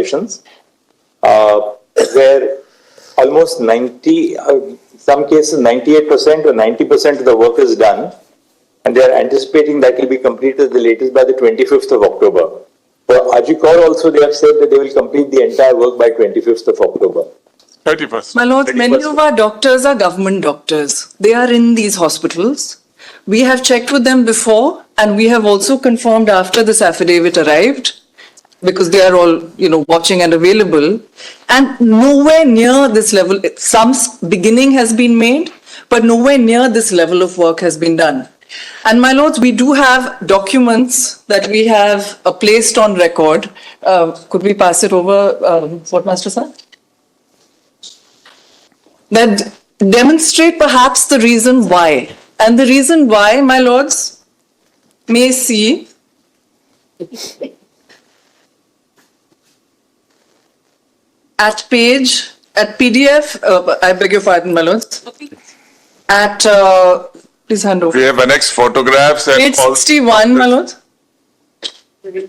organizations, where almost 90, some cases 98% or 90% of the work is done, and they are anticipating that will be completed the latest by the 25th of October. For Ajikor also, they have said that they will complete the entire work by 25th of October. 31st. My lords, many of our doctors are government doctors. They are in these hospitals. We have checked with them before, and we have also confirmed after this affidavit arrived, because they are all, watching and available. And nowhere near this level, some beginning has been made, but nowhere near this level of work has been done. And my lords, we do have documents that we have placed on record. Could we pass it over, what, Master Sir? That demonstrate perhaps the reason why. And the reason why, my lords, may see at PDF, I beg your pardon, my lords, at, please hand over. We have annexed photographs and Page 61, my lords. They've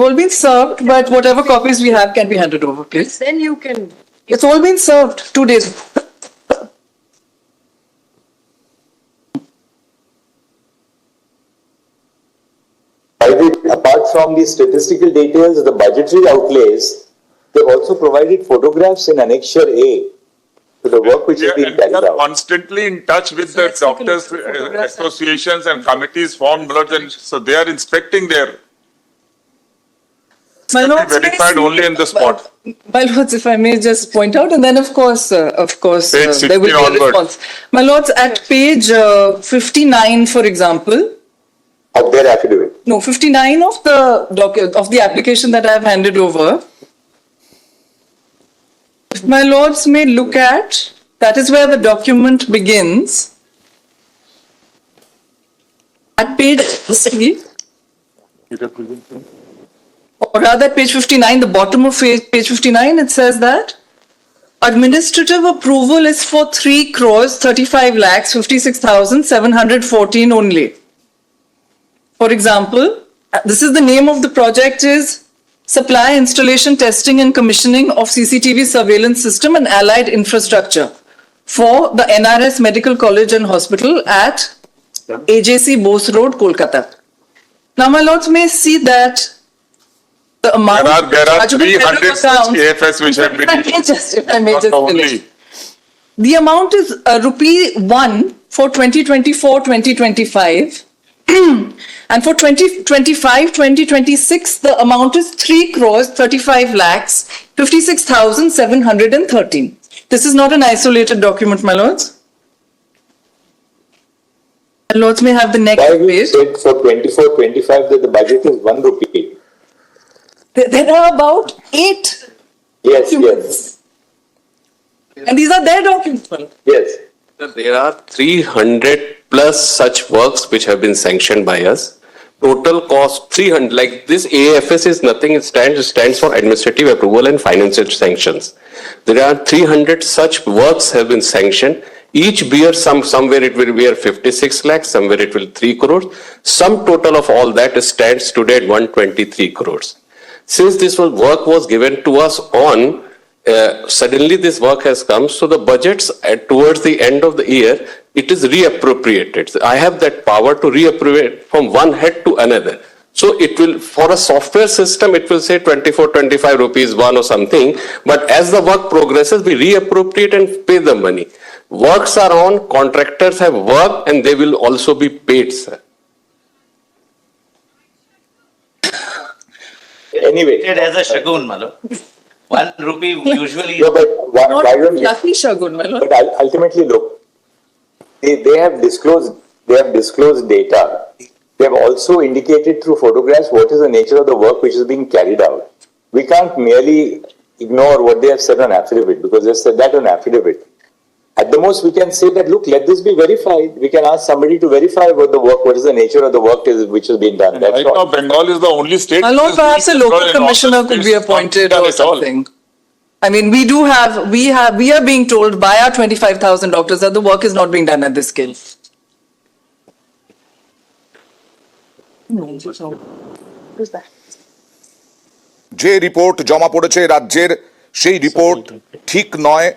all been served, but whatever copies we have can be handed over, please. Then you can. It's all been served 2 days. Apart from the statistical details, the budgetary outlays, they've also provided photographs in Annexure A to the work which is being carried out. We are constantly in touch with the doctors' associations and committees formed, and so they are inspecting their. My lords, verified only in the spot. My lords, if I may just point out, and then of course, there will be a response. My lords, at page 59, for example. Of their affidavit? No, 59 of the application that I have handed over. If my lords may look at, that is where the document begins. At page 60. Or rather, page 59, the bottom of page 59, it says that administrative approval is for 3 crores 35 lakhs 56,714 only. For example, this is the name of the project is Supply, Installation, Testing and Commissioning of CCTV Surveillance System and Allied Infrastructure for the NRS Medical College and Hospital at AJC Bose Road, Kolkata. Now, my lords may see that the amount there are 300 such AFS which have been if I may just finish. The amount is ₹1 for 2024-2025 and for 2025-2026 the amount is 3 crores 35 lakhs 56,713. This is not an isolated document, my lords. My lords may have the next page. Said for 24-25 that the budget is ₹1. There are about 8 documents. And these are their documents. Yes. There are 300 plus such works which have been sanctioned by us. Total cost 300, like this AFS is nothing, it stands for Administrative Approval and Financial Sanctions. There are 300 such works have been sanctioned. Each bears somewhere it will bear 56 lakhs, somewhere it will 3 crores. Sum total of all that stands today at 123 crores. Since this work was given to us on, suddenly this work has come, so the budgets towards the end of the year, it is reappropriated. So I have that power to reappropriate from one head to another. So it will, for a software system, it will say 24-25 rupees one or something, but as the work progresses, we reappropriate and pay the money. Works are on, contractors have worked, and they will also be paid, sir. Anyway. It as a shagun, Malo. ₹1 usually. No, but why don't you? Lucky shagun, my lord. But ultimately, look, they have disclosed data. They have also indicated through photographs what is the nature of the work which is being carried out. We can't merely ignore what they have said on affidavit, because they said that on affidavit. At the most, we can say that, look, let this be verified. We can ask somebody to verify what is the nature of the work which is being done. That's right now, Bengal is the only state. My lord, perhaps a local commissioner could be appointed or something. I mean, we are being told by our 25,000 doctors that the work is not being done at this scale. Who's that? যে report জমা পড়েছে রাজ্যের সেই report ঠিক নয়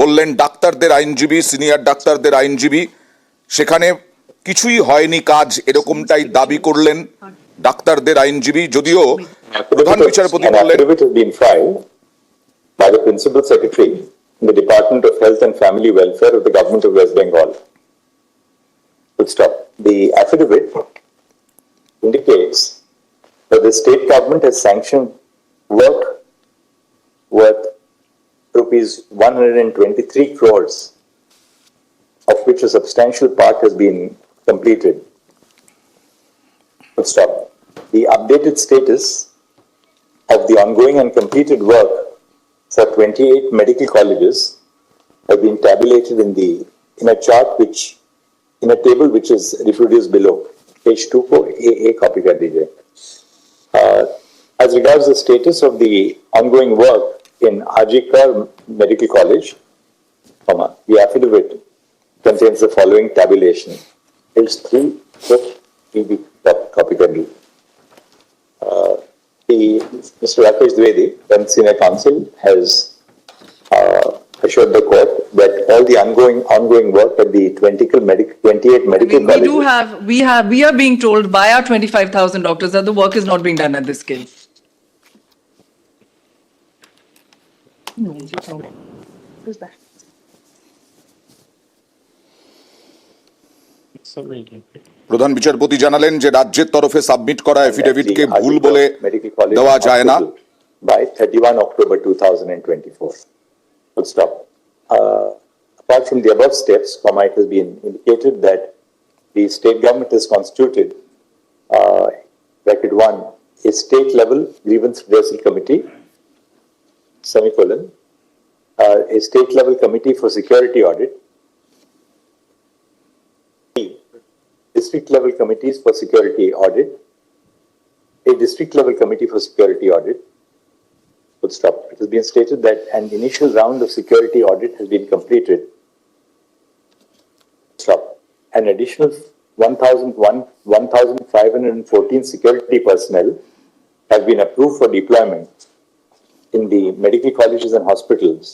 বললেন ডাক্তারদের আইনজীবী, সিনিয়র ডাক্তারদের আইনজীবী। সেখানে কিছুই হয়নি কাজ, এরকমটাই দাবি করলেন ডাক্তারদের আইনজীবী। যদিও প্রধান বিচারপতি An বললেন affidavit has been filed by the Principal Secretary in the Department of Health and Family Welfare of the Government of West Bengal. Full stop. The affidavit indicates that the state government has sanctioned work worth rupees 123 crores, of which a substantial part has been completed. Full stop. The updated status of the ongoing and completed work for 28 medical colleges have been tabulated in a chart in a table which is reproduced below. Page 2 को A copy कर दीजिए. As regards the status of the ongoing work in Ajikar Medical College, the affidavit contains the following tabulation. Page 3 को copy कर दी. Mr. Rakesh Dwivedi, then Senior Counsel, has assured the court that all the ongoing work at the 28 medical colleges. We are being told by our 25,000 doctors that the work is not being done at this scale. Who's that? প্রধান বিচারপতি জানালেন যে রাজ্যের তরফে submit করা এফিডেভিটকে ভুল বলে দেওয়া যায় না। By 31 October 2024. Full stop. Apart from the above steps, it has been indicated that the state government has constituted, bracket 1, a state-level grievance redressal committee, semicolon, a state-level committee for security audit, district-level committees for security audit, a district-level committee for security audit. Full stop. It has been stated that an initial round of security audit has been completed. Stop. An additional 1,514 security personnel have been approved for deployment in the medical colleges and hospitals,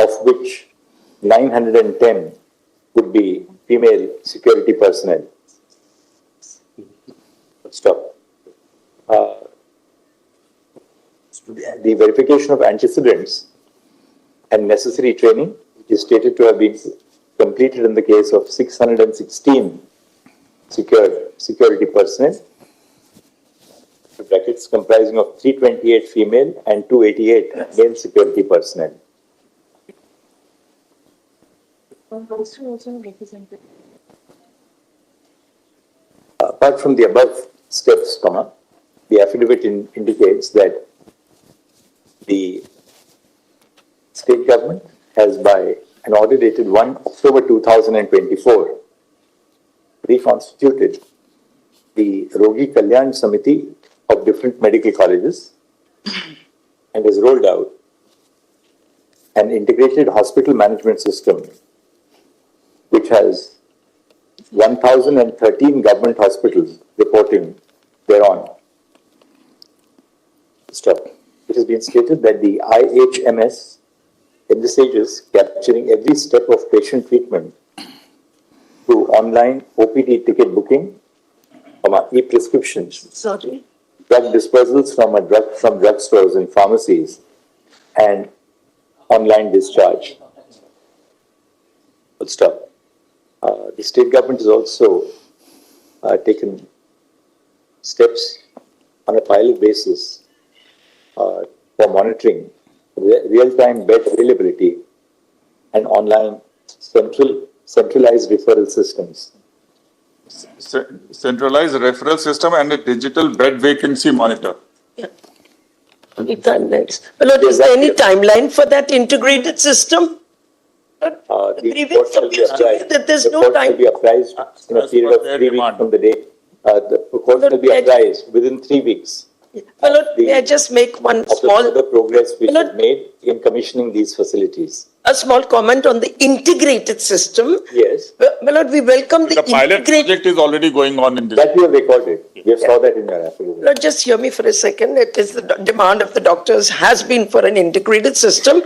of which 910 would be female security personnel. Stop. The verification of antecedents and necessary training is stated to have been completed in the case of 616 security personnel, brackets comprising of 328 female and 288 male security personnel. Apart from the above steps, the affidavit indicates that the state government has, by an order dated 1 October 2024, reconstituted the Rogi Kalyan Samiti of different medical colleges and has rolled out an integrated hospital management system which has 1,013 government hospitals reporting thereon. Stop. It has been stated that the IHMS envisages capturing every step of patient treatment through online OPD ticket booking, e-prescriptions, drug dispersals from drugstores and pharmacies, and online discharge. Full stop. The state government has also taken steps on a pilot basis for monitoring real-time bed availability and online centralized referral systems. Centralized referral system and a digital bed vacancy monitor. Timelines. Well, is there any timeline for that integrated system? The report shall be appraised. That there's no report time. shall be appraised in a period of 3 weeks from the date. The report shall be appraised within 3 weeks. Well, may I just make one of the small, further progress which is made in commissioning these facilities. A small comment on the integrated system. Yes. My lord, we welcome the The pilot integrated. project is already going on in this. That we have recorded. We have saw that in your affidavit. Lord, just hear me for a second. It is the demand of the doctors has been for an integrated system,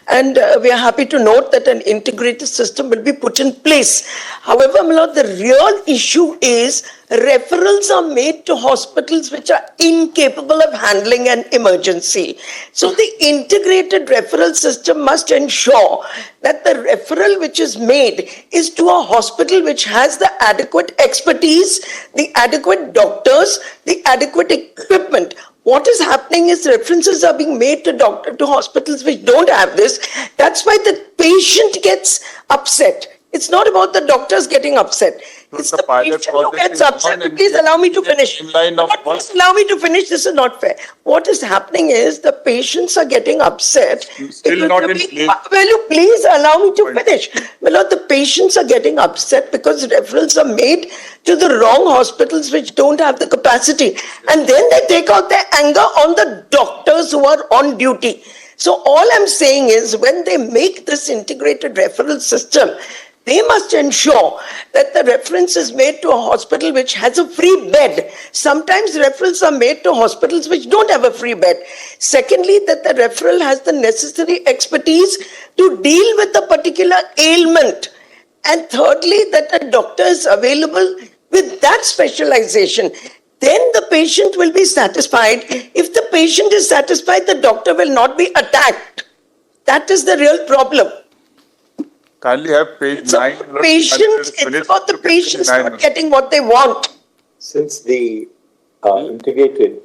and we are happy to note that an integrated system will be put in place. However, my lord, the real issue is referrals are made to hospitals which are incapable of handling an emergency. So the integrated referral system must ensure that the referral which is made is to a hospital which has the adequate expertise, the adequate doctors, the adequate equipment. What is happening is references are being made to hospitals which don't have this. That's why the patient gets upset. It's not about the doctors getting upset. It's the the pilot patient who project gets is upset. on and Please allow me to finish. timeline of But please allow me to finish. This is not fair. What is happening is the patients are getting upset. Still not in place. Will you please allow me to finish? Well, the patients are getting upset because referrals are made to the wrong hospitals which don't have the capacity. And then they take out their anger on the doctors who are on duty. So all I'm saying is when they make this integrated referral system, they must ensure that the reference is made to a hospital which has a free bed. Sometimes referrals are made to hospitals which don't have a free bed. Secondly, that the referral has the necessary expertise to deal with a particular ailment. And thirdly, that a doctor is available with that specialization. Then the patient will be satisfied. If the patient is satisfied, the doctor will not be attacked. That is the real problem. Kindly have page So 9. patients, it's about the patients not getting what they want. Since the integrated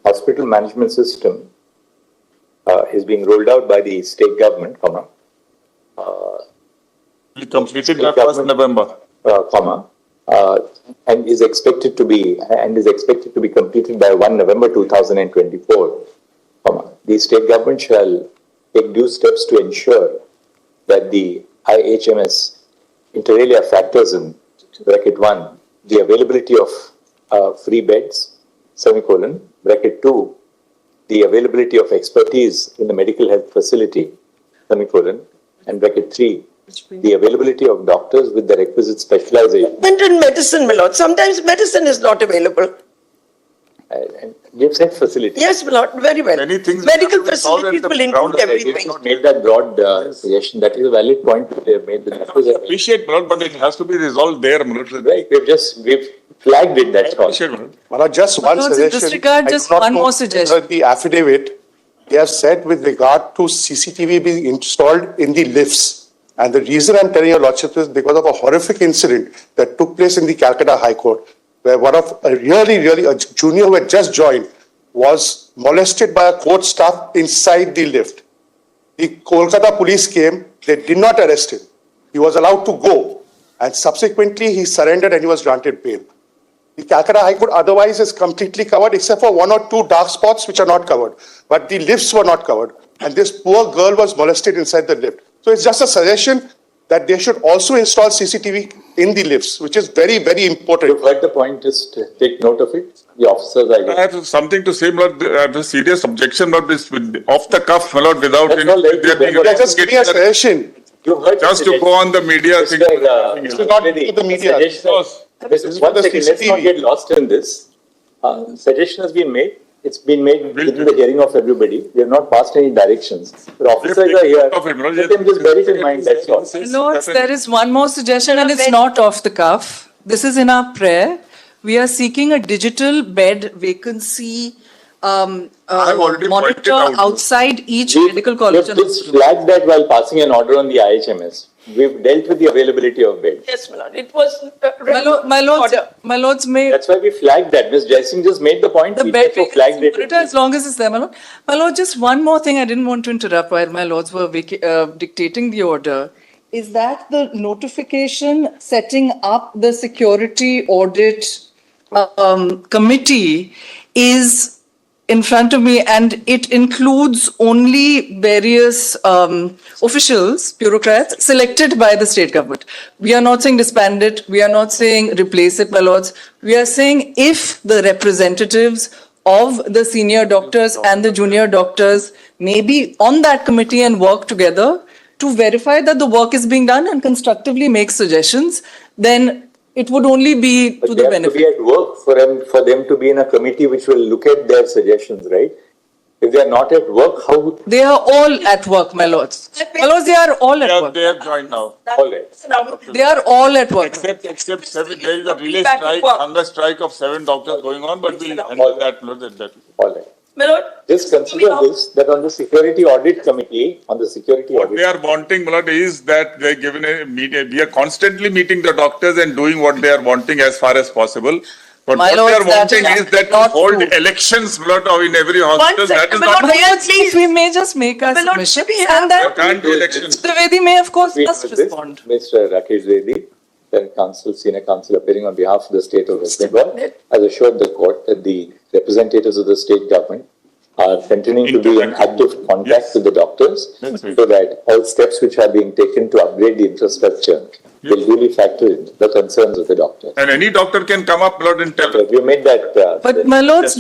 hospital management system is being rolled out by the state government, We completed by 1st November. and is expected to be completed by 1 November 2024, the state government shall take due steps to ensure that the IHMS inter alia factors in bracket 1 the availability of free beds, bracket 2 the availability of expertise in the medical health facility, and bracket 3 the availability of doctors with the requisite specialization. And in medicine, my lord, sometimes medicine is not available. And you've said facility. Yes, my lord, very well. Many things Medical have to be solved at facilities the will ground include level. everything. They've made that broad suggestion. That is a valid point that they have made. Appreciate, Manoj, but it has to be resolved there, Manoj. Right, we've flagged it, that's all. Appreciate, Manoj. Malad, just one Lords, in suggestion. this regard, I just do not one know more whether suggestion. The affidavit, they have said with regard to CCTV being installed in the lifts. And the reason I'm telling your lordship is because of a horrific incident that took place in the Calcutta High Court, where one of a a junior who had just joined was molested by a court staff inside the lift. The Kolkata police came, they did not arrest him. He was allowed to go, and subsequently he surrendered and he was granted bail. The Calcutta High Court otherwise is completely covered except for 1 or 2 dark spots which are not covered. But the lifts were not covered. And this poor girl was molested inside the lift. So it's just a suggestion that they should also install CCTV in the lifts, which is very, very important. You've heard the point, just take note of it. The officers are I have something to say, Manoj. I have a serious objection about this off the cuff, Manoj, without That's all right. They are just giving a suggestion. You've heard just to go on the media thing. This is not to the media. This is one second, let's not get lost in this. Suggestion has been made. It's been made within the hearing of everybody. We have not passed any directions. The officers are here. Let them just bear it in mind, that's all. Lords, there is one more suggestion and it's not off the cuff. This is in our prayer. We are seeking a digital bed vacancy already pointed monitor out. outside each medical college. We've just flagged that while passing an order on the IHMS. We've dealt with the availability of bed. Yes, my lord, it was My lords, may That's why we flagged that. Ms. Jaising just made the point. the We bed therefore flagged vacancy it. monitor as long as it's there, my lord. My lord, just one more thing I didn't want to interrupt while my lords were dictating the order. Is that the notification setting up the security audit committee is in front of me, and it includes only various officials, bureaucrats, selected by the state government. We are not saying disband it. We are not saying replace it, my lords. We are saying if the representatives of the senior doctors and the junior doctors may be on that committee and work together to verify that the work is being done and constructively make suggestions, then it would only be But to they the have to be benefit. at work for them to be in a committee which will look at their suggestions, right? If they are not at work, how would, They are all at work, my lords. My lords, they are all at work. They have joined now. all right. They are all at work. Except seven, there is a relay strike, hunger strike of 7 doctors going on, but we'll handle that, Lord, that. All right. Just consider this, that on the security audit committee, What they are wanting, Lord, is that they're given a meeting, we are constantly meeting the doctors and doing what they are wanting as far as possible. But My what they lords, are that wanting is is that to not hold true. elections, Lord, in every hospital, that is second, not. My lords, please, we may just make our My lords, submission we have- and There then can't be elections. Trivedi may of course we must have this, respond. Mr. Rakesh Reddy, then counsel, senior counsel appearing on behalf of the state of West Bengal, has assured the court that the representatives of the state government are continuing to be in active contact with the doctors That's right. so that all steps which are being taken to upgrade the infrastructure will really factor in the concerns of the doctors. And any doctor can come up, Lord, and tell. So you made that. But my lords,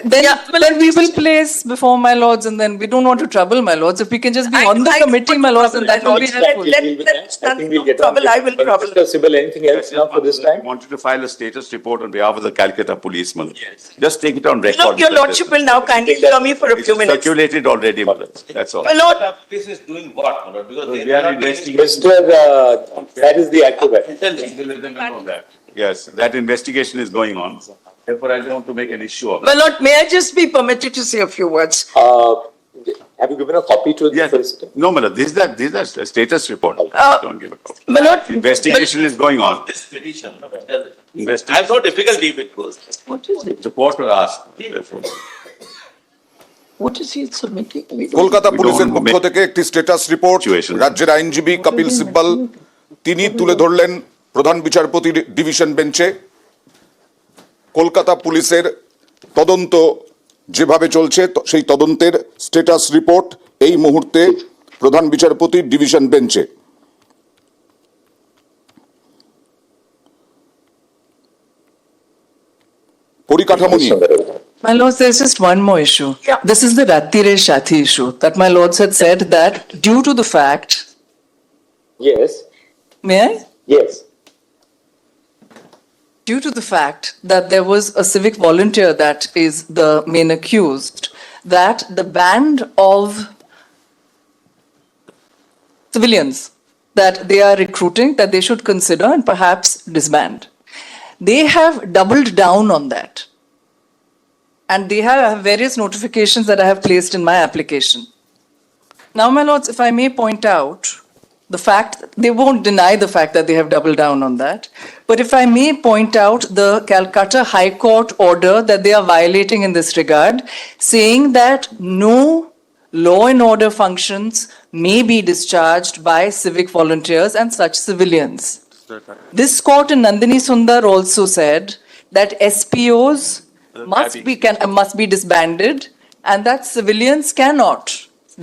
then we will place before my lords and then we don't want to trouble my lords. If we can just be on the committee, my lords, and that will be helpful. I think we'll get on. trouble, I will trouble. Mr. Sybil, anything else now for this time? Wanted to file a status report on behalf of the Calcutta policeman. Just take it on record. Look, your lordship will now kindly hear me for a few It's minutes. circulated already, Malad. That's all. My lord, This is doing what, my lord? Because We they are are not investigating. Mr. That is the acrobat. Let them know that. Yes, that investigation is going on. Therefore, I don't want to make an issue of it. my lord, may I just be permitted to say a few words? Have you given a copy to the Yes, solicitor? no, Malad, this is a status report. Don't give a copy. My lord, Investigation is going on. This petition, no, Investigation. I have no difficulty if it goes. Report was asked. Therefore. what is he submitting? We don't- Kolkata We পুলিশের don't পক্ষ make থেকে একটি status report situation. রাজ্যের আইনজীবী কপিল সিব্বল তিনি তুলে ধরলেন প্রধান বিচারপতি ডিভিশন বেঞ্চে কলকাতা পুলিশের তদন্ত যেভাবে চলছে সেই তদন্তের স্ট্যাটাস রিপোর্ট এই মুহূর্তে প্রধান বিচারপতি ডিভিশন বেঞ্চে। পরিকাঠামো নিয়ে My lords, there's just one more issue. Yeah. This is the Ratire Shathi issue that my lords had said that due to the fact, Yes, may I? yes. Due to the fact that there was a civic volunteer that is the main accused, that the band of civilians that they are recruiting, that they should consider and perhaps disband. They have doubled down on that. And they have various notifications that I have placed in my application. Now, my lords, if I may point out the fact, they won't deny the fact that they have doubled down on that. But if I may point out the Calcutta High Court order that they are violating in this regard, saying that no law and order functions may be discharged by civic volunteers and such civilians. This court in Nandini Sundar also said that SPOs must be disbanded and that civilians cannot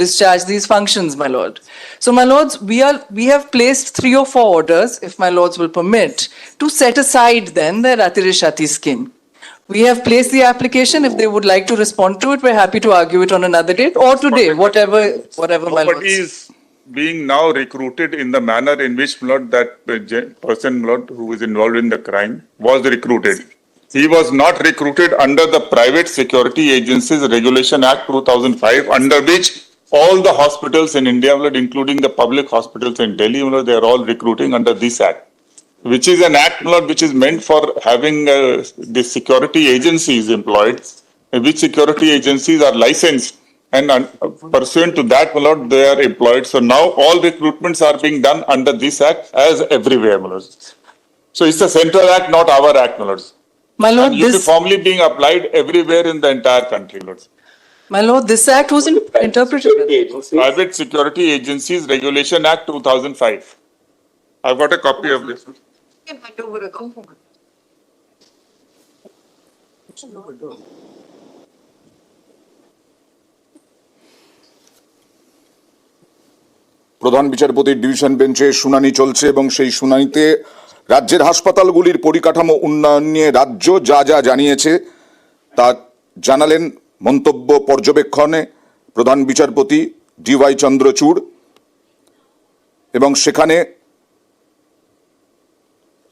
discharge these functions, my lord. So, my lords, we have placed 3 or 4 orders, if my lords will permit, to set aside then the Ratire Shati scheme. We have placed the application. If they would like to respond to it, we're happy to argue it on another date or today, whatever, my Nobody lords. is being now recruited in the manner in which, Lord, that person, Lord, who is involved in the crime was recruited. He was not recruited under the Private Security Agencies Regulation Act 2005, under which all the hospitals in India, Lord, including the public hospitals in Delhi, Lord, they are all recruiting under this act, which is an act, Lord, which is meant for having the security agencies employed, which security agencies are licensed, and pursuant to that, Lord, they are employed. So now all recruitments are being done under this act as everywhere, Lord. So it's a central act, not our act, Lord. My lord, And this, uniformly being applied everywhere in the entire country, Lord. my lord, this act was interpreted. Security agencies. Private Security Agencies Regulation Act 2005. I've got a copy of this. প্রধান বিচারপতির division বেঞ্চে শুনানি চলছে এবং সেই শুনানিতে রাজ্যের হাসপাতালগুলির পরিকাঠামো উন্নয়ন নিয়ে রাজ্য যা যা জানিয়েছে তা জানালেন মন্তব্য পর্যবেক্ষণে প্রধান বিচারপতি DY চন্দ্রচূড়, এবং সেখানে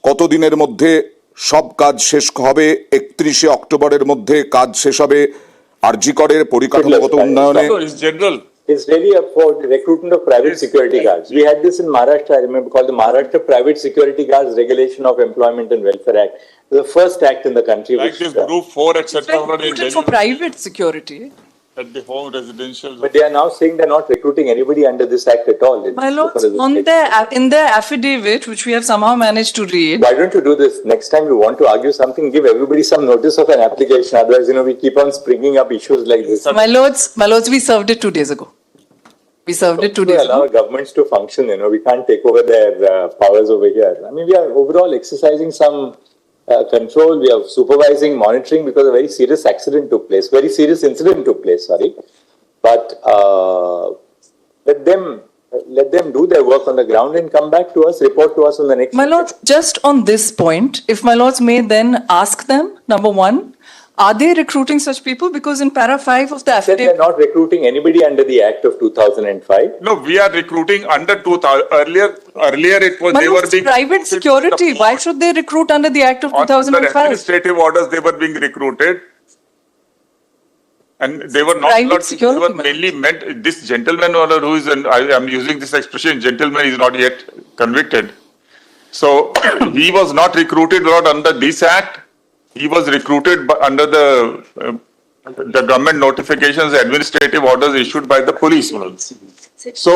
কতদিনের মধ্যে সব কাজ শেষ হবে, 31শে অক্টোবরের মধ্যে কাজ শেষ হবে আরজি করের পরিকাঠামোগত উন্নয়নে। It's general. It's really up for the recruitment of private security guards. We had this in Maharashtra, I remember, called the Maharashtra Private Security Guards Regulation of Employment and Welfare Act. The first act in the country. Like this group 4, etc. already in Recruited for Delhi private security. at the home residential. But they are now saying they're not recruiting anybody under this act at all. It's My lords, super on resistant. in their affidavit, which we have somehow managed to read, Why don't you do this? Next time you want to argue something, give everybody some notice of an application. Otherwise, we keep on springing up issues like this. my lords, we served it 2 days ago. We served it 2 We days allow ago. governments to function, we can't take over their powers over here. I mean, we are overall exercising some control, we are supervising, monitoring, because a very serious accident took place, very serious incident took place, sorry. But let them do their work on the ground and come back to us, report to us on the next. My lords, just on this point, if my lords may then ask them, number one, are they recruiting such people? Because in para 5 of the They're affidavit, not recruiting anybody under the Act of 2005. No, we are recruiting under 2000. Earlier it was, my they were lords, being. private security, why should they recruit under the Act of On the 2005? administrative orders, they were being recruited. And they were not, Private security, they were madam. mainly meant, this gentleman who is, and I am using this expression, gentleman is not yet convicted. So he was not recruited not under this act. He was recruited under the government notifications, administrative orders issued by the police. So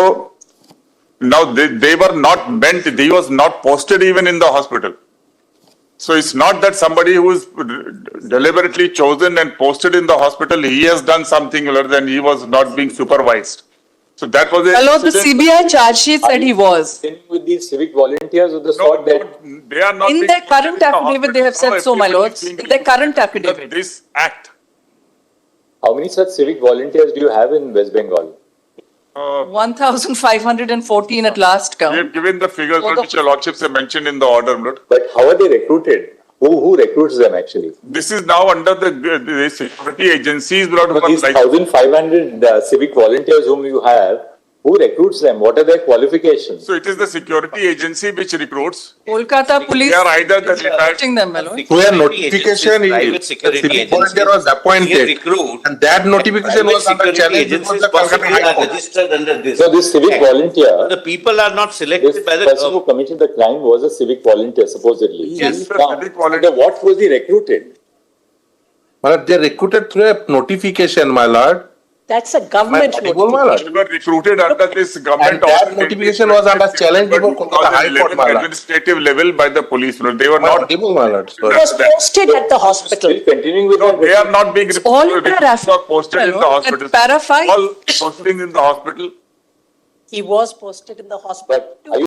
now they were not meant, he was not posted even in the hospital. So it's not that somebody who is deliberately chosen and posted in the hospital, he has done something other than he was not being supervised. So that was a. My lord, the CBI charge sheet said he was. With these civic volunteers of the No, sort that. they are not. In being their current recruited in the affidavit, they have hospital. said so, my Everybody lords. is being In their current recruited under affidavit. This act. How many such civic volunteers do you have in West Bengal? 1,514 at last We have count. given the figures which your lordships have mentioned in the order, Lord. But how are they recruited? Who recruits them actually? This is now under the security agencies, Lord. So these 1,500 civic volunteers whom you have, who recruits them? What are their qualifications? So it is the security agency which recruits. Kolkata police They are either the is recruiting them, my lord. Where notification is, Private security civic volunteer was agencies, appointed, they recruit. and that notification Private was under security challenge because agencies the Calcutta possibly High are Court. registered under this. So this civic Act. volunteer, The people are not selected this by the person who committed the crime was a civic volunteer supposedly. Yes, the Now, civic volunteer. under what was he recruited? But they recruited through a notification, my lord. That's a government My lord. They were recruited under this government And that order. notification was under challenge before Kolkata High Court, my lord. Administrative level by the police. Lord. They were not. Audible, my lord. Sorry. was posted at the hospital. Still continuing with No, that. they are not being all recruited, their not posted in the At hospital. para 5. All posting in the hospital. He was posted in the hospital. But are you